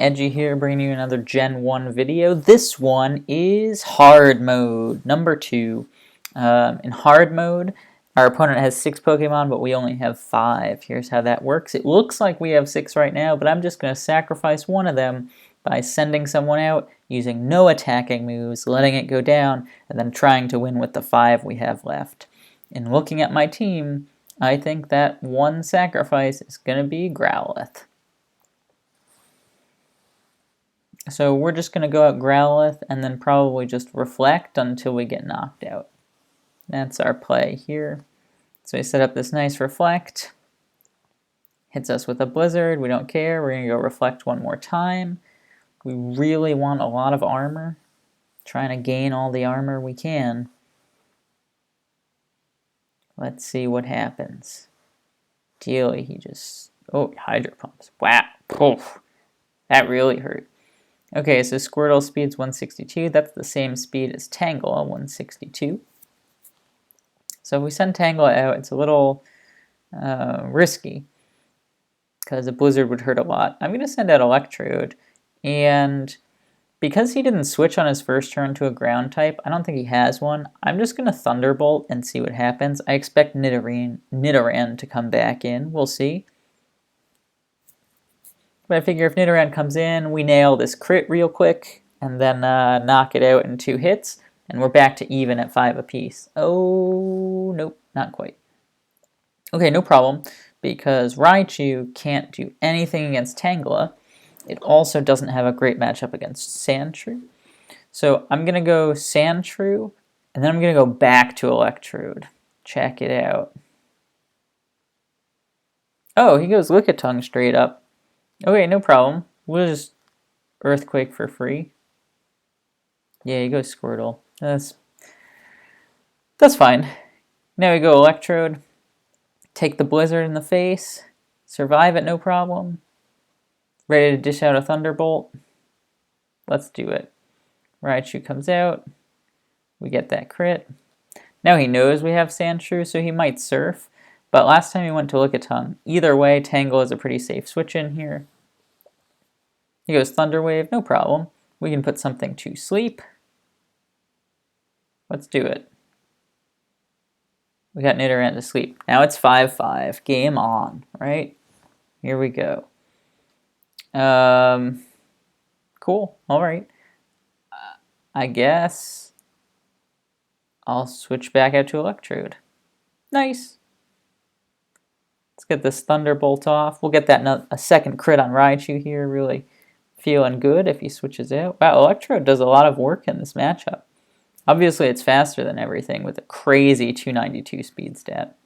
Edgy here, bringing you another Gen 1 video. This one is hard mode, number 2. In hard mode, our opponent has 6 Pokemon, but we only have 5. Here's how that works. It looks like we have 6 right now, but I'm just going to sacrifice one of them by sending someone out, using no attacking moves, letting it go down, and then trying to win with the 5 we have left. In looking at my team, I think that one sacrifice is going to be Growlithe. So we're just going to go out Growlithe and then probably just reflect until we get knocked out. That's our play here. So we set up this nice reflect. Hits us with a blizzard. We don't care. We're going to go reflect one more time. We really want a lot of armor. Trying to gain all the armor we can. Let's see what happens. Ideally, he just... Oh, Hydro Pumps. Wow. Poof. That really hurt. Okay, so Squirtle speed's 162. That's the same speed as Tangela, 162. So if we send Tangela out, it's a little risky because a Blizzard would hurt a lot. I'm going to send out Electrode, and because he didn't switch on his first turn to a ground type, I don't think he has one. I'm just going to Thunderbolt and see what happens. I expect Nidoran to come back in. We'll see. But I figure if Nidoran comes in, we nail this crit real quick, and then knock it out in 2 hits, and we're back to even at 5 apiece. Oh, nope, not quite. Okay, no problem, because Raichu can't do anything against Tangela. It also doesn't have a great matchup against Sandshrew. So I'm going to go Sandshrew, and then I'm going to go back to Electrode. Check it out. Oh, he goes Lickitung straight up. Okay, no problem. We'll just Earthquake for free. Yeah, you go Squirtle. That's fine. Now we go Electrode. Take the Blizzard in the face. Survive it, no problem. Ready to dish out a Thunderbolt. Let's do it. Raichu comes out. We get that crit. Now he knows we have Sandshrew, so he might Surf. But last time he went to Lickitung. Either way, Tangle is a pretty safe switch in here. He goes Thunder Wave, no problem. We can put something to sleep. Let's do it. We got Nidoran to sleep. Now it's 5-5. Game on, right? Here we go. Cool. All right. I guess I'll switch back out to Electrode. Nice. Let's get this Thunderbolt off. We'll get that a second crit on Raichu here. Really feeling good if he switches out. Wow, Electrode does a lot of work in this matchup. Obviously, it's faster than everything with a crazy 292 speed stat.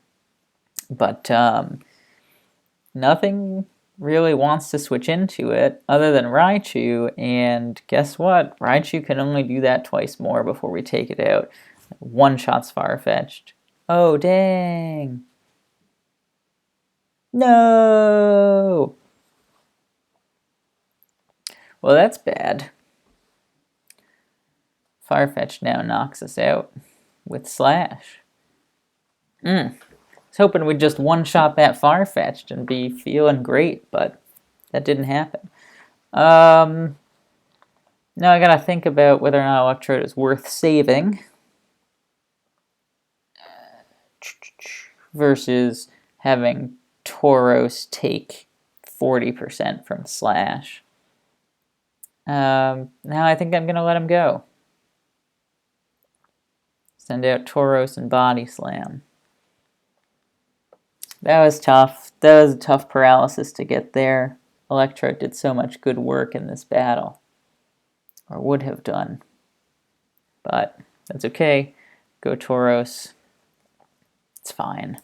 But nothing really wants to switch into it other than Raichu. And guess what? Raichu can only do that twice more before we take it out. One shot's far-fetched. Oh, dang. No! Well, that's bad. Farfetch'd now knocks us out with Slash. I was hoping we'd just one-shot that Farfetch'd and be feeling great, but that didn't happen. Now I gotta think about whether or not Electrode is worth saving versus having Tauros take 40% from Slash. Now I think I'm gonna let him go. Send out Tauros and Body Slam. That was tough. That was a tough paralysis to get there. Electrode did so much good work in this battle. Or would have done. But that's okay. Go Tauros. It's fine.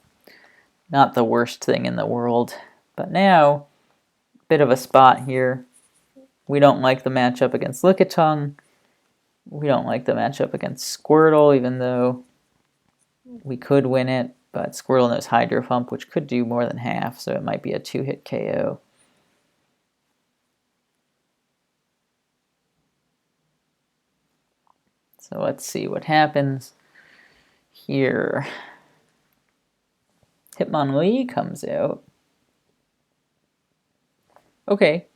Not the worst thing in the world. But now, bit of a spot here. We don't like the matchup against Lickitung. We don't like the matchup against Squirtle, even though we could win it. But Squirtle knows Hydro Pump, which could do more than half, so it might be a 2-hit KO. So let's see what happens here. Hitmonlee comes out. Okay,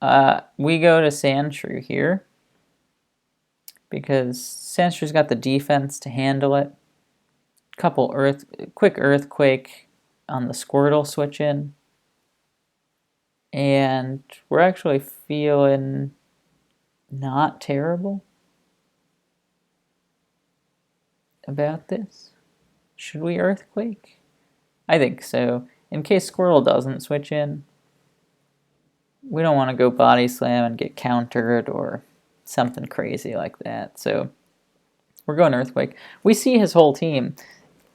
We go to Sandshrew here because Sandshrew's got the defense to handle it. Quick Earthquake on the Squirtle switch in. And we're actually feeling not terrible about this. Should we Earthquake? I think so. In case Squirtle doesn't switch in, we don't want to go Body Slam and get countered or something crazy like that. So we're going Earthquake. We see his whole team.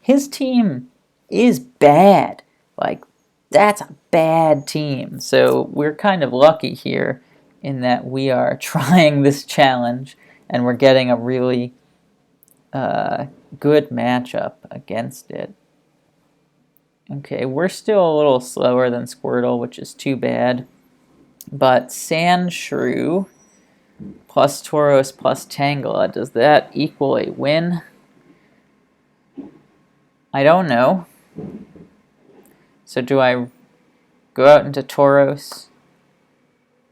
His team is bad. Like, that's a bad team. So we're kind of lucky here in that we are trying this challenge and we're getting a really good matchup against it. Okay, we're still a little slower than Squirtle, which is too bad. But Sandshrew plus Tauros plus Tangela, does that equal a win? I don't know. So do I go out into Tauros?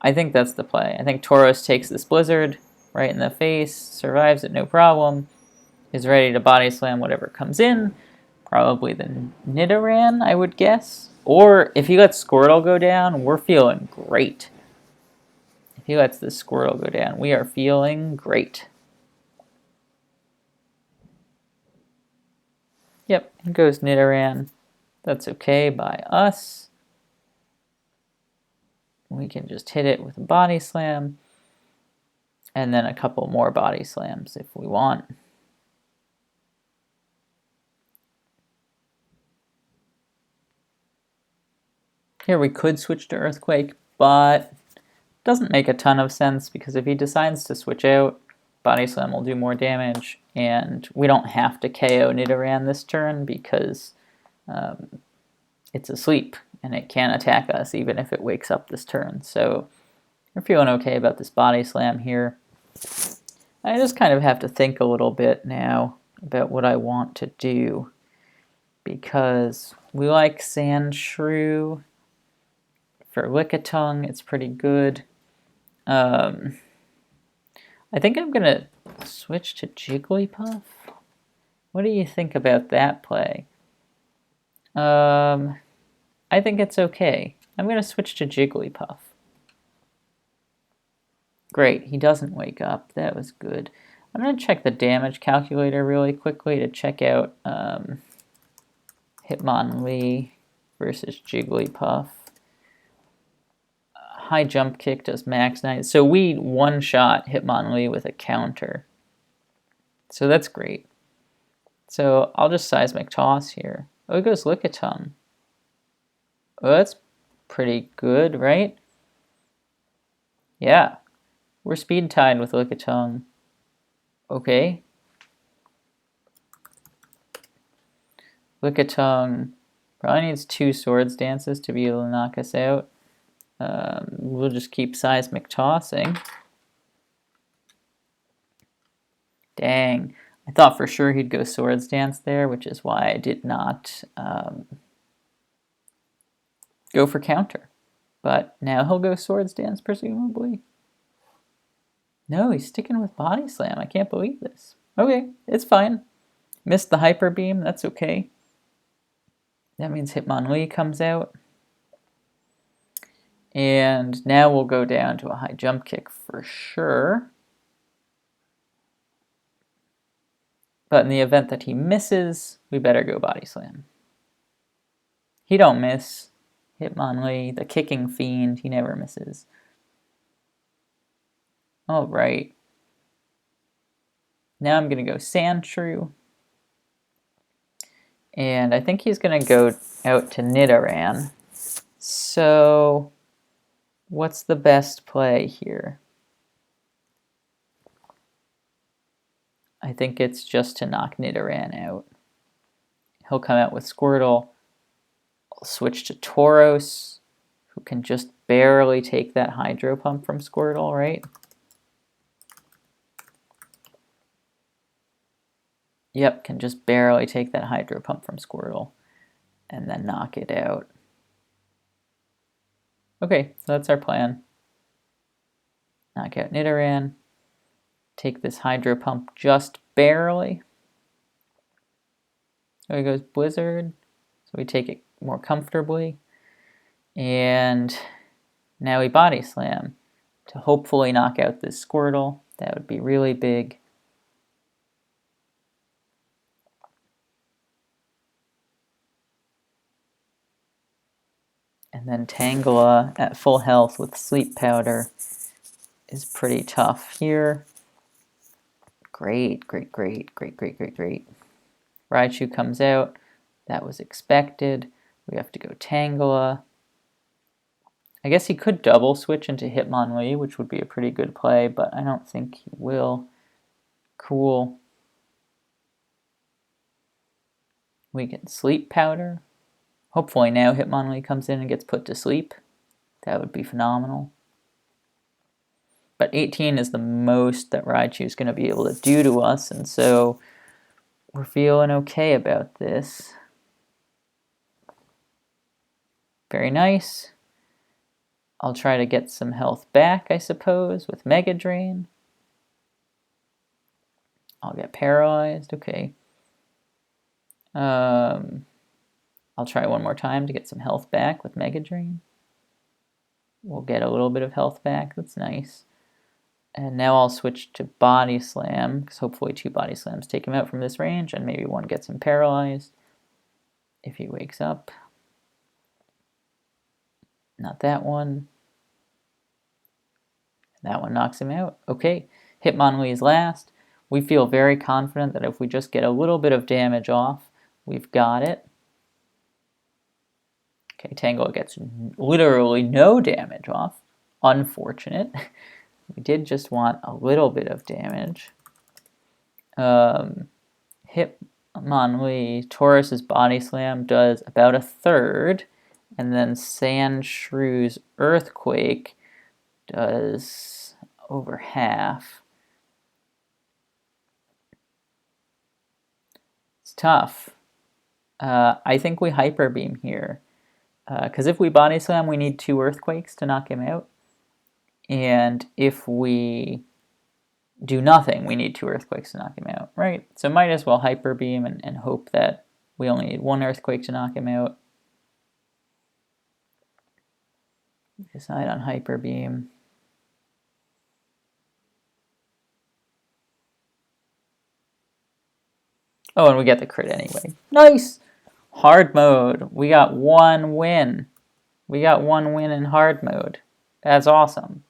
I think that's the play. I think Tauros takes this Blizzard right in the face, survives it no problem, is ready to Body Slam whatever comes in. Probably the Nidoran, I would guess. Or if he lets Squirtle go down, we're feeling great. If he lets the Squirtle go down, we are feeling great. Yep, he goes Nidoran. That's okay by us. We can just hit it with a Body Slam. And then a couple more Body Slams if we want. Here we could switch to Earthquake, but it doesn't make a ton of sense because if he decides to switch out, Body Slam will do more damage, and we don't have to KO Nidoran this turn because it's asleep and it can't attack us even if it wakes up this turn. So we're feeling okay about this Body Slam here. I just kind of have to think a little bit now about what I want to do because we like Sandshrew. For Lickitung, it's pretty good. I think I'm going to switch to Jigglypuff. What do you think about that play? I think it's okay. I'm going to switch to Jigglypuff. Great, he doesn't wake up. That was good. I'm going to check the damage calculator really quickly to check out Hitmonlee versus Jigglypuff. High Jump Kick does max 9. So we one-shot Hitmonlee with a counter. So that's great. So I'll just Seismic Toss here. Oh, it goes Lickitung. Oh, that's pretty good, right? Yeah. We're speed tied with Lickitung. Okay. Lickitung probably needs 2 Swords Dances to be able to knock us out. We'll just keep Seismic Tossing. Dang. I thought for sure he'd go Swords Dance there, which is why I did not go for counter. But now he'll go Swords Dance, presumably. No, he's sticking with Body Slam. I can't believe this. Okay, it's fine. Missed the Hyper Beam. That's okay. That means Hitmonlee comes out. And now we'll go down to a High Jump Kick for sure. But in the event that he misses, we better go Body Slam. He don't miss. Hitmonlee, the kicking fiend, he never misses. All right. Now I'm going to go Sandshrew. And I think he's going to go out to Nidoran. So what's the best play here? I think it's just to knock Nidoran out. He'll come out with Squirtle. I'll switch to Tauros, who can just barely take that Hydro Pump from Squirtle, right? Yep, can just barely take that Hydro Pump from Squirtle and then knock it out. Okay, so that's our plan. Knock out Nidoran. Take this Hydro Pump just barely. So he goes Blizzard. So we take it more comfortably. And now we Body Slam to hopefully knock out this Squirtle. That would be really big. And then Tangela at full health with Sleep Powder is pretty tough here. Great, great, great, great, great, great, great. Raichu comes out. That was expected. We have to go Tangela. I guess he could double switch into Hitmonlee, which would be a pretty good play, but I don't think he will. Cool. We get Sleep Powder. Hopefully now Hitmonlee comes in and gets put to sleep. That would be phenomenal. But 18 is the most that Raichu is going to be able to do to us, and so we're feeling okay about this. Very nice. I'll try to get some health back, I suppose, with Mega Drain. I'll get paralyzed. Okay. I'll try one more time to get some health back with Mega Drain. We'll get a little bit of health back. That's nice. And now I'll switch to Body Slam, because hopefully 2 Body Slams take him out from this range, and maybe one gets him paralyzed if he wakes up. Not that one. That one knocks him out. Okay, Hitmonlee is last. We feel very confident that if we just get a little bit of damage off, we've got it. Okay, Tangela gets literally no damage off. Unfortunate. We did just want a little bit of damage. Hitmonlee, Taurus's Body Slam does about a third, and then Sandshrew's Earthquake does over half. It's tough. I think we Hyper Beam here, because if we Body Slam, we need 2 Earthquakes to knock him out. And if we do nothing, we need 2 Earthquakes to knock him out, right? So might as well Hyper Beam and hope that we only need 1 Earthquake to knock him out. Decide on Hyper Beam. Oh, and we get the crit anyway. Nice! Hard mode. We got 1 win. We got 1 win in hard mode. That's awesome.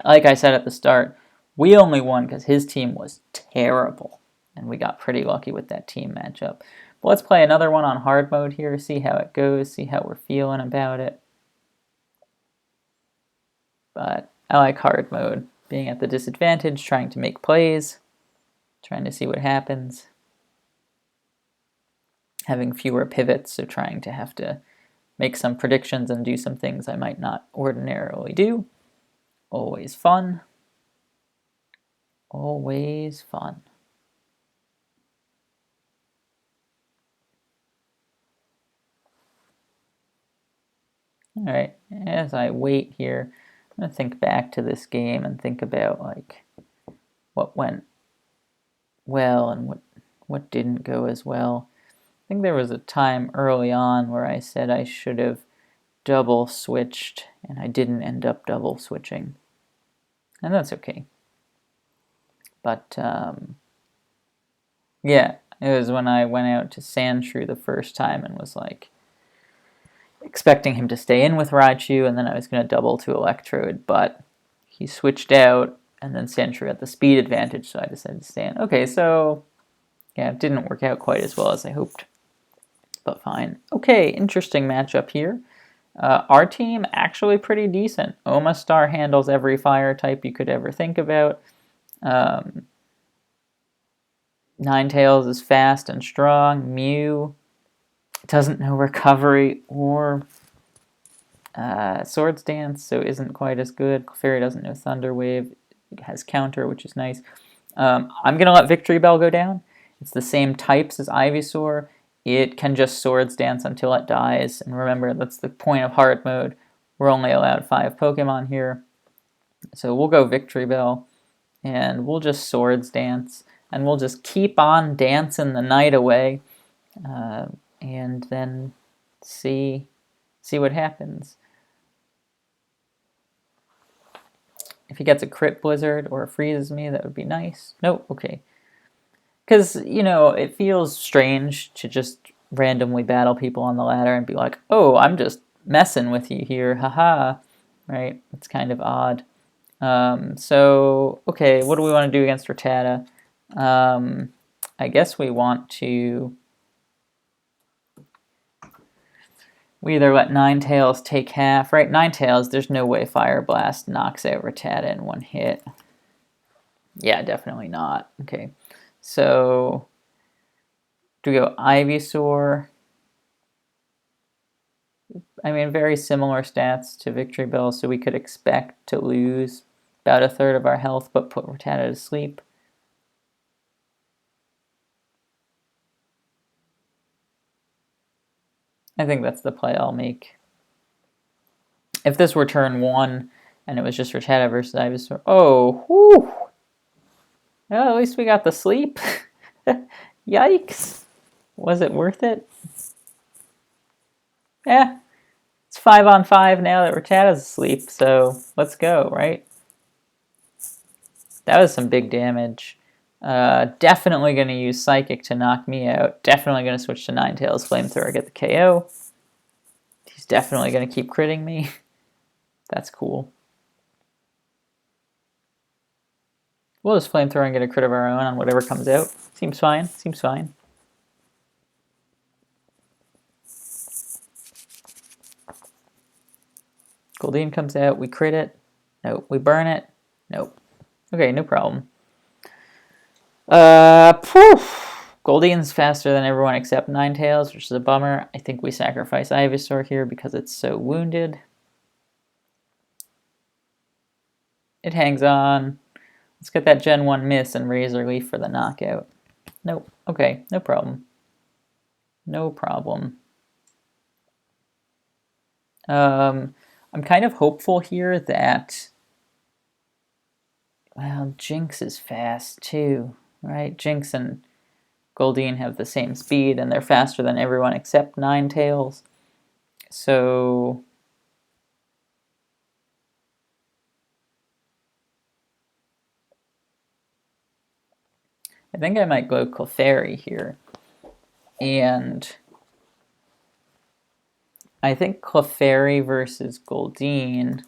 Like I said at the start, we only won because his team was terrible. And we got pretty lucky with that team matchup. But let's play another one on hard mode here, see how it goes, see how we're feeling about it. But I like hard mode. Being at the disadvantage, trying to make plays, trying to see what happens. Having fewer pivots, so trying to have to make some predictions and do some things I might not ordinarily do. Always fun. Always fun. Alright, as I wait here, I'm going to think back to this game and think about like what went well and what didn't go as well. I think there was a time early on where I said I should have double switched, and I didn't end up double switching. And that's okay. But, yeah, it was when I went out to Sandshrew the first time and was like expecting him to stay in with Raichu, and then I was going to double to Electrode, but he switched out, and then Sandshrew had the speed advantage, so I decided to stay in. Okay, so, yeah, it didn't work out quite as well as I hoped, but fine. Okay, interesting matchup here. Our team, actually pretty decent. Omastar handles every fire type you could ever think about. Ninetales is fast and strong. Mew doesn't know recovery or Swords Dance, so isn't quite as good. Clefairy doesn't know Thunder Wave. It has counter, which is nice. I'm going to let Victory Bell go down. It's the same types as Ivysaur. It can just Swords Dance until it dies. And remember, that's the point of hard mode. We're only allowed 5 Pokemon here. So we'll go Victory Bell, and we'll just Swords Dance, and we'll just keep on dancing the night away, and then see what happens. If he gets a crit Blizzard or freezes me, that would be nice. Nope, okay. Because, you know, it feels strange to just randomly battle people on the ladder and be like, oh, I'm just messing with you here, haha, right? It's kind of odd. So, okay, what do we want to do against Rattata? I guess we want to... We either let Ninetales take half, right? Ninetales, there's no way Fire Blast knocks out Rattata in one hit. Yeah, definitely not. Okay, so do we go Ivysaur? I mean, very similar stats to Victory Bell, so we could expect to lose about a third of our health, but put Rattata to sleep. I think that's the play I'll make. If this were turn 1 and it was just Rattata versus Ivysaur, oh, whew. Well, at least we got the sleep. Yikes. Was it worth it? Yeah. It's 5-on-5 now that Rattata's asleep, so let's go, right? That was some big damage. Definitely going to use Psychic to knock me out. Definitely going to switch to Ninetales Flamethrower, get the KO. He's definitely going to keep critting me. That's cool. We'll just Flamethrower and get a crit of our own on whatever comes out. Seems fine. Seems fine. Goldeen comes out. We crit it. Nope. We burn it. Nope. Okay, no problem. Goldeen's faster than everyone except Ninetales, which is a bummer. I think we sacrifice Ivysaur here because it's so wounded. It hangs on. Let's get that Gen 1 miss and Razor Leaf for the knockout. Nope. Okay, no problem. No problem. I'm kind of hopeful here that... Well, Jinx is fast too, right? Jinx and Goldeen have the same speed, and they're faster than everyone except Ninetales. So... I think I might go Clefairy here. And I think Clefairy versus Goldeen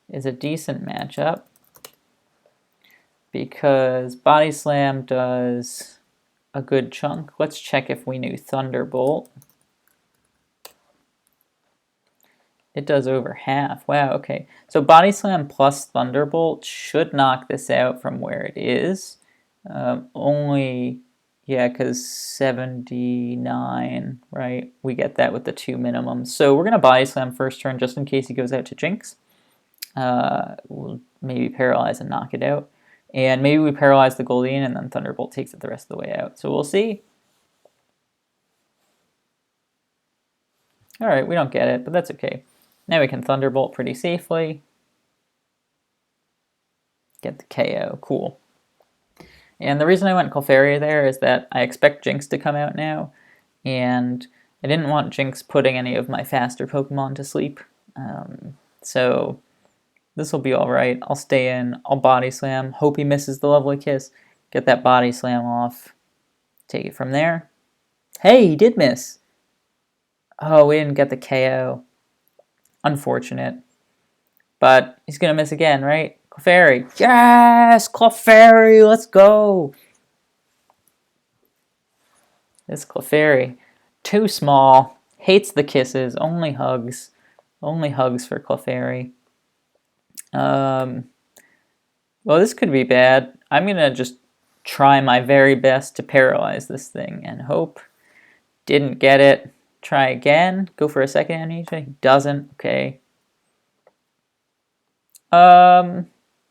is a decent matchup because Body Slam does a good chunk. Let's check if we knew Thunderbolt. It does over half. Wow, okay. So Body Slam plus Thunderbolt should knock this out from where it is. Only, yeah, because 79, right? We get that with the 2 minimums. So we're going to Body Slam first turn just in case he goes out to Jinx. We'll maybe paralyze and knock it out. And maybe we paralyze the Goldeen and then Thunderbolt takes it the rest of the way out. So we'll see. Alright, we don't get it, but that's okay. Now we can Thunderbolt pretty safely. Get the KO. Cool. And the reason I went Clefairy there is that I expect Jinx to come out now, and I didn't want Jinx putting any of my faster Pokemon to sleep. So this will be alright. I'll stay in, I'll Body Slam, hope he misses the Lovely Kiss, get that Body Slam off, take it from there. Hey, he did miss! Oh, we didn't get the KO. Unfortunate. But he's gonna miss again, right? Clefairy. Yes! Clefairy! Let's go! This Clefairy. Too small. Hates the kisses. Only hugs. Only hugs for Clefairy. Well, this could be bad. I'm gonna just try my very best to paralyze this thing and hope. Didn't get it. Try again. Go for a second amnesia. He doesn't. Okay.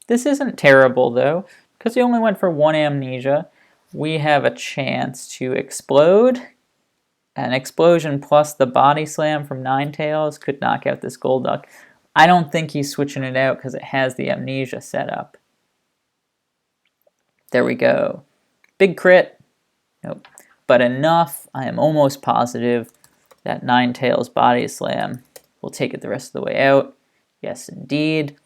This isn't terrible, though, because he only went for 1 amnesia. We have a chance to explode. An explosion plus the Body Slam from Ninetales could knock out this Golduck. I don't think he's switching it out because it has the amnesia set up. There we go. Big crit. Nope. But enough. I am almost positive that Ninetales Body Slam will take it the rest of the way out. Yes, indeed.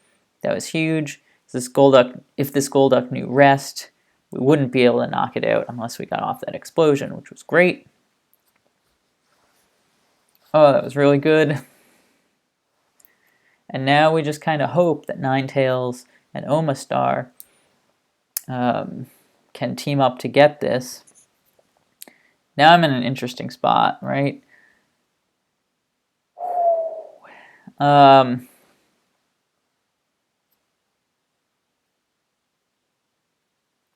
That was huge. If this Golduck knew rest, we wouldn't be able to knock it out unless we got off that explosion, which was great. Oh, that was really good. And now we just kind of hope that Ninetales and Omastar can team up to get this. Now I'm in an interesting spot, right?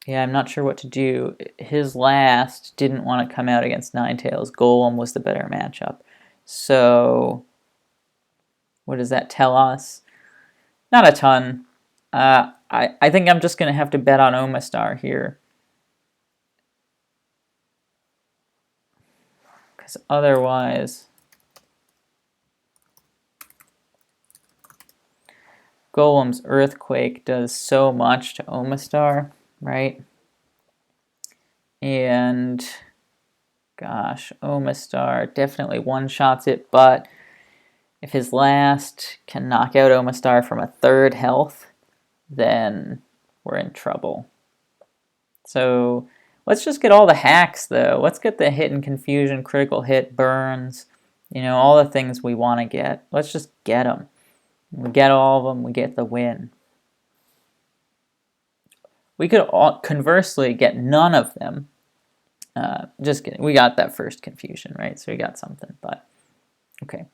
Yeah, I'm not sure what to do. His last didn't want to come out against Ninetales. Golem was the better matchup. So, what does that tell us? Not a ton. I think I'm just going to have to bet on Omastar here. Because otherwise, Golem's Earthquake does so much to Omastar, right? And gosh, Omastar definitely one-shots it, but if his last can knock out Omastar from a third health, then we're in trouble. So let's just get all the hacks, though. Let's get the hit and confusion, critical hit, burns, all the things we want to get. Let's just get them. We get all of them, we get the win. We could conversely get none of them. Just kidding. We got that first confusion, right? So we got something, but okay.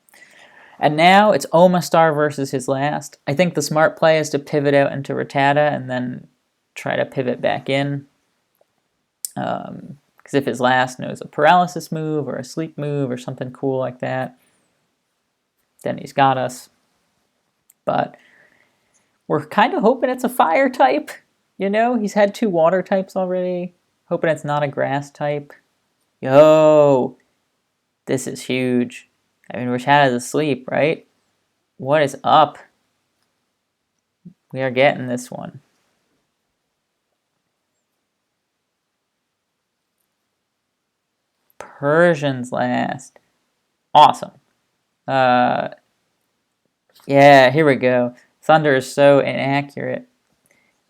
And now it's Omastar versus his last. I think the smart play is to pivot out into Rattata and then try to pivot back in. Because if his last knows a paralysis move or a sleep move or something cool like that, then he's got us. But we're kind of hoping it's a fire type. He's had 2 water types already. Hoping it's not a grass type. Yo, this is huge. I mean, Rattata's asleep, right? What is up? We are getting this one. Persian's last. Awesome. Yeah, here we go. Thunder is so inaccurate.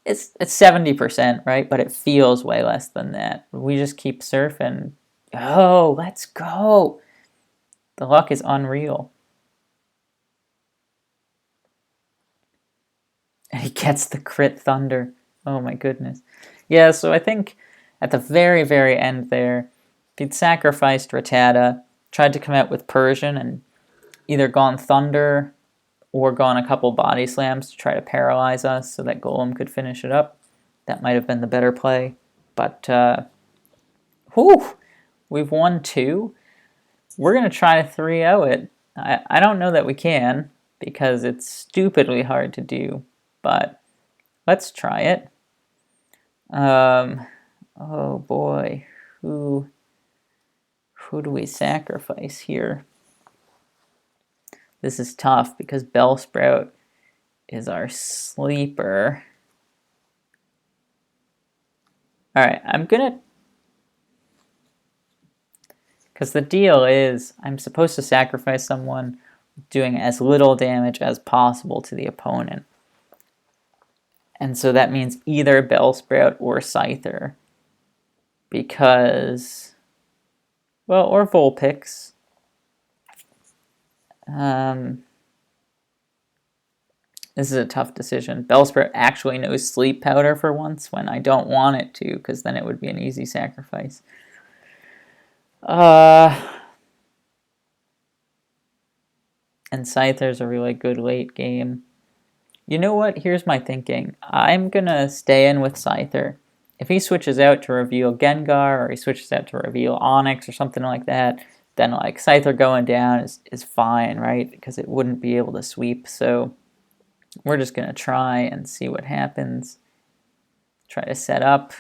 It's 70%, right? But it feels way less than that. We just keep surfing. Oh, let's go. The luck is unreal. And he gets the crit Thunder. Oh my goodness. Yeah, so I think at the very, very end there, if he'd sacrificed Rattata, tried to come out with Persian, and either gone Thunder or gone a couple body slams to try to paralyze us so that Golem could finish it up, that might have been the better play. But, we've won 2. We're going to try to 3-0 it. I don't know that we can, because it's stupidly hard to do, but let's try it. Oh boy, who do we sacrifice here? This is tough because Bellsprout is our sleeper. Alright, I'm gonna... Because the deal is, I'm supposed to sacrifice someone doing as little damage as possible to the opponent. And so that means either Bellsprout or Scyther. Because... Well, or Vulpix. This is a tough decision. Bellsprout actually knows Sleep Powder for once when I don't want it to, because then it would be an easy sacrifice. And Scyther's a really good late game. You know what? Here's my thinking. I'm gonna stay in with Scyther. If he switches out to reveal Gengar, or he switches out to reveal Onix or something like that, then like Scyther going down is fine, right? Because it wouldn't be able to sweep, so we're just gonna try and see what happens. Try to set up.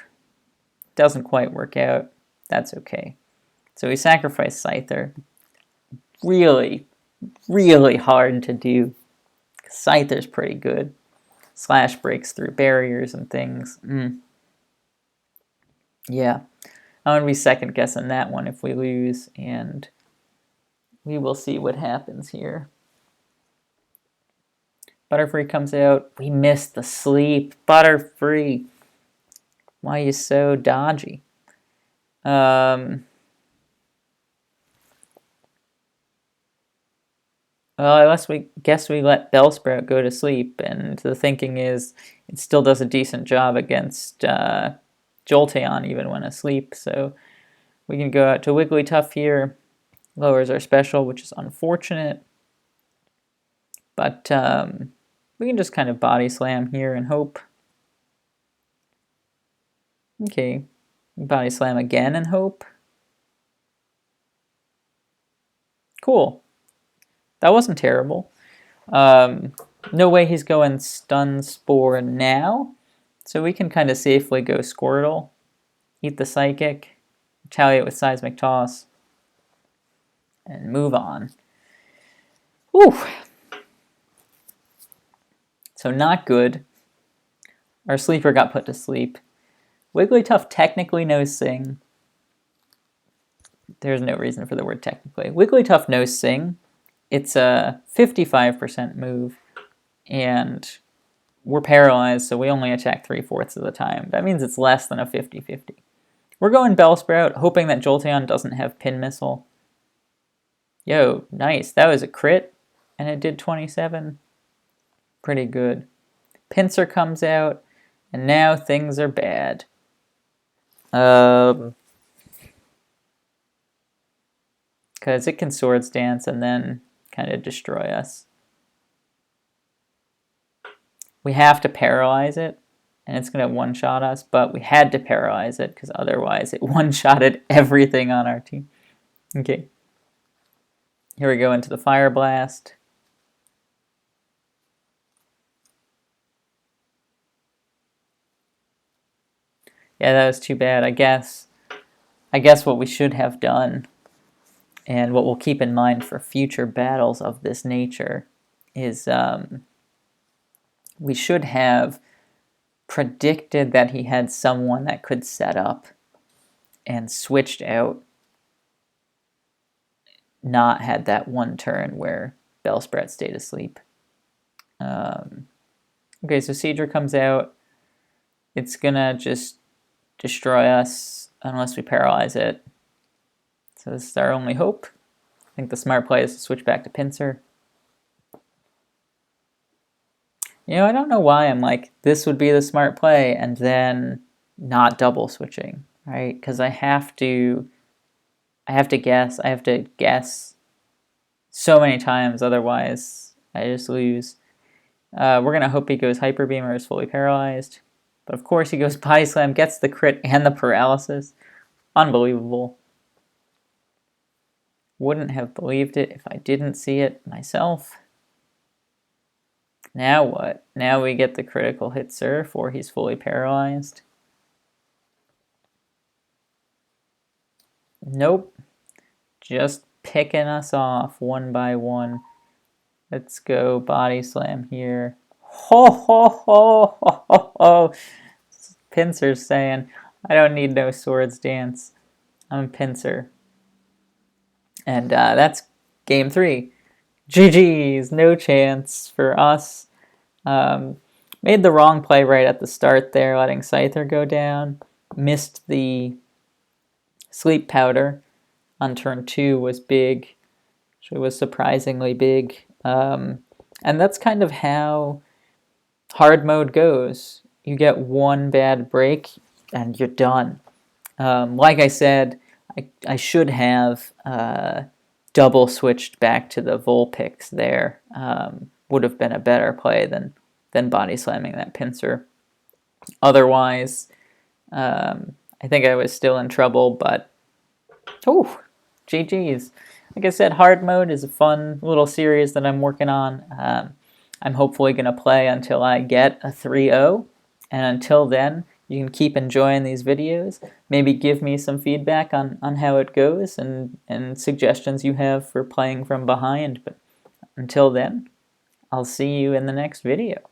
Doesn't quite work out. That's okay. So we sacrifice Scyther. Really, really hard to do. Scyther's pretty good. Slash breaks through barriers and things. Yeah. I'm going to be second guessing that one if we lose, and we will see what happens here. Butterfree comes out. We missed the sleep. Butterfree. Why are you so dodgy? Well, unless we guess we let Bellsprout go to sleep, and the thinking is it still does a decent job against Jolteon even when asleep, so we can go out to Wigglytuff here. Lowers our special, which is unfortunate, but we can just kind of body slam here and hope. Okay, body slam again and hope. Cool. That wasn't terrible. No way he's going Stun Spore now, so we can kind of safely go Squirtle, eat the Psychic, retaliate with Seismic Toss, and move on. Whew. So not good. Our sleeper got put to sleep. Wigglytuff technically knows Sing. There's no reason for the word technically. Wigglytuff knows Sing. It's a 55% move, and we're paralyzed, so we only attack 3/4 of the time. That means it's less than a 50-50. We're going Bellsprout, hoping that Jolteon doesn't have Pin Missile. Yo, nice. That was a crit, and it did 27. Pretty good. Pinsir comes out, and now things are bad. Because it can Swords Dance and then kind of destroy us. We have to paralyze it, and it's going to one-shot us, but we had to paralyze it because otherwise it one-shotted everything on our team. Okay. Here we go into the Fire Blast. Yeah, that was too bad. I guess what we should have done, and what we'll keep in mind for future battles of this nature, is we should have predicted that he had someone that could set up and switched out, not had that one turn where Bellsprout stayed asleep. Okay, so Seadra comes out. It's gonna just destroy us unless we paralyze it. So this is our only hope. I think the smart play is to switch back to Pinsir. You know, I don't know why I'm like, this would be the smart play, and then not double switching, right? Because I have to guess so many times, otherwise I just lose. We're going to hope he goes Hyper Beam or is fully paralyzed. But of course he goes Body Slam, gets the crit and the paralysis. Unbelievable. Wouldn't have believed it if I didn't see it myself. Now what? Now we get the critical hit Surf, or he's fully paralyzed. Nope. Just picking us off one by one. Let's go Body Slam here. Ho ho ho ho ho ho! Pinsir's saying, I don't need no Swords Dance. I'm Pinsir. And that's game 3. GG's, no chance for us. Made the wrong play right at the start there, letting Scyther go down. Missed the Sleep Powder on turn 2 was big. It was surprisingly big. And that's kind of how hard mode goes. You get one bad break and you're done. Like I said, I should have double switched back to the Vulpix there. Would have been a better play than body slamming that Pinsir. Otherwise, I think I was still in trouble, but GG's. Like I said, hard mode is a fun little series that I'm working on. I'm hopefully going to play until I get a 3-0, and until then, you can keep enjoying these videos. Maybe give me some feedback on how it goes and suggestions you have for playing from behind. But until then, I'll see you in the next video.